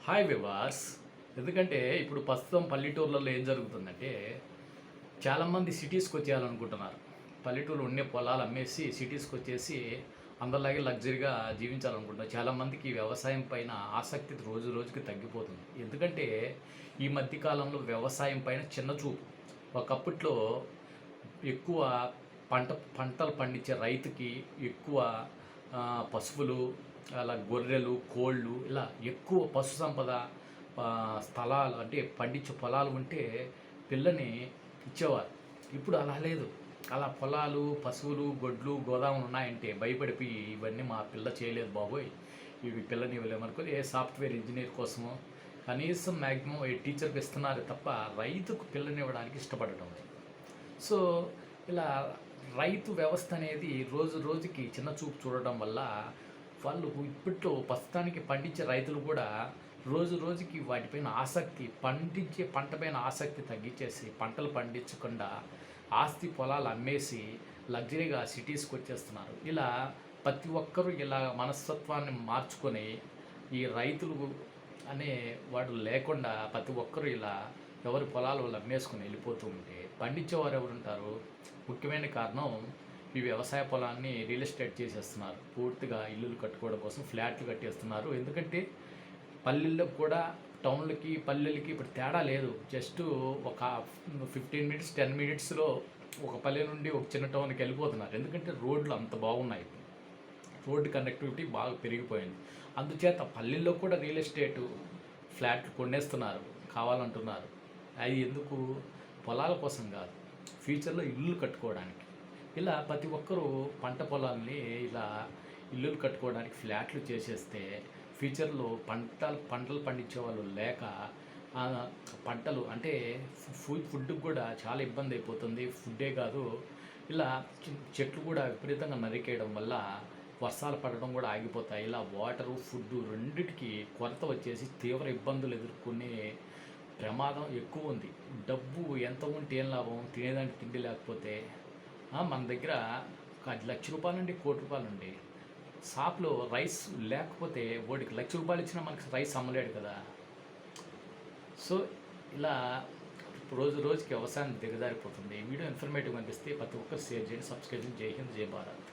Hi వివాస్. ఎందుకంటే ఇప్పుడు ప్రస్తుతం పల్లెటూర్లలో ఏం జరుగుతుందంటే చాలామంది సిటీస్కి వచ్చేయాలనుకుంటున్నారు. పల్లెటూరు ఉండే పొలాలు అమ్మేసి సిటీస్కి వచ్చేసి అందరిలాగే లగ్జరీగా జీవించాలనుకుంటున్నారు. చాలామందికి వ్యవసాయం పైన ఆసక్తి రోజు రోజుకి తగ్గిపోతుంది. ఎందుకంటే ఈ మధ్య కాలంలో వ్యవసాయం పైన చిన్న చూపు. ఒకప్పట్లో ఎక్కువ పంటలు పండించే రైతుకి ఎక్కువ పశువులు, అలా గొర్రెలు, కోళ్ళు, ఇలా ఎక్కువ పశు సంపద, స్థలాలు అంటే పండించే పొలాలు ఉంటే పిల్లని ఇచ్చేవారు. ఇప్పుడు అలా లేదు. అలా పొలాలు, పశువులు, గొడ్లు, గోదాములు ఉన్నాయంటే భయపడిపోయి ఇవన్నీ మా పిల్ల చేయలేదు బాబోయ్, ఇవి పిల్లని ఇవ్వలేమనుకోని ఏ సాఫ్ట్వేర్ ఇంజనీర్ కోసమో కనీసం మ్యాక్సిమం ఏ టీచర్కి ఇస్తున్నారు తప్ప రైతుకు పిల్లని ఇవ్వడానికి ఇష్టపడటం లేదు. సో ఇలా రైతు వ్యవస్థ అనేది రోజు రోజుకి చిన్న చూపు చూడటం వల్ల వాళ్ళు ఇప్పట్లో ప్రస్తుతానికి పండించే రైతులు కూడా రోజు రోజుకి వాటిపైన ఆసక్తి, పండించే పంటపైన ఆసక్తి తగ్గించేసి పంటలు పండించకుండా ఆస్తి పొలాలు అమ్మేసి లగ్జరీగా సిటీస్కి వచ్చేస్తున్నారు. ఇలా ప్రతి ఒక్కరూ ఇలా మనస్తత్వాన్ని మార్చుకొని ఈ రైతులు అనే వాడు లేకుండా ప్రతి ఒక్కరూ ఇలా ఎవరి పొలాలు వాళ్ళు అమ్మేసుకొని వెళ్ళిపోతూ ఉంటే పండించేవారు ఎవరు ఉంటారు? ముఖ్యమైన కారణం ఈ వ్యవసాయ పొలాన్ని రియల్ ఎస్టేట్ చేసేస్తున్నారు. పూర్తిగా ఇల్లులు కట్టుకోవడం కోసం ఫ్లాట్లు కట్టేస్తున్నారు. ఎందుకంటే పల్లెల్లో కూడా టౌన్లకి పల్లెలకి ఇప్పుడు తేడా లేదు. జస్ట్ ఒక 15 మినిట్స్ 10 మినిట్స్లో ఒక పల్లె నుండి ఒక చిన్న టౌన్కి వెళ్ళిపోతున్నారు. ఎందుకంటే రోడ్లు అంత బాగున్నాయి. రోడ్డు కనెక్టివిటీ బాగా పెరిగిపోయింది. అందుచేత పల్లెల్లో కూడా రియల్ ఎస్టేటు ఫ్లాట్లు కొనేస్తున్నారు, కావాలంటున్నారు. అది ఎందుకు? పొలాల కోసం కాదు, ఫ్యూచర్లో ఇల్లు కట్టుకోవడానికి. ఇలా ప్రతి ఒక్కరూ పంట పొలాల్ని ఇలా ఇల్లులు కట్టుకోవడానికి ఫ్లాట్లు చేసేస్తే ఫ్యూచర్లో పంటలు పండించే వాళ్ళు లేక పంటలు అంటే ఫుడ్కి కూడా చాలా ఇబ్బంది అయిపోతుంది. ఫుడ్డే కాదు, ఇలా చెట్లు కూడా విపరీతంగా నరికేయడం వల్ల వర్షాలు పడడం కూడా ఆగిపోతాయి. ఇలా వాటరు, ఫుడ్ రెండిటికి కొరత వచ్చేసి తీవ్ర ఇబ్బందులు ఎదుర్కొనే ప్రమాదం ఎక్కువ ఉంది. డబ్బు ఎంత ఉంటే ఏం లాభం? తినేదానికి తిండి లేకపోతే. మన దగ్గర 1,00,000 రూపాయల నుండి 1,00,00,000 రూపాయల నుండి షాప్లో రైస్ లేకపోతే వాడికి 1,00,000 రూపాయలు ఇచ్చినా మనకి రైస్ అమ్మలేడు కదా. సో ఇలా రోజు రోజుకి వ్యవసాయం దిగజారిపోతుంది. వీడియో ఇన్ఫర్మేటివ్ అనిపిస్తే ప్రతి ఒక్కరు షేర్ చేయండి, సబ్స్క్రైబ్ చేయండి. జై హింద్, జై భారత్.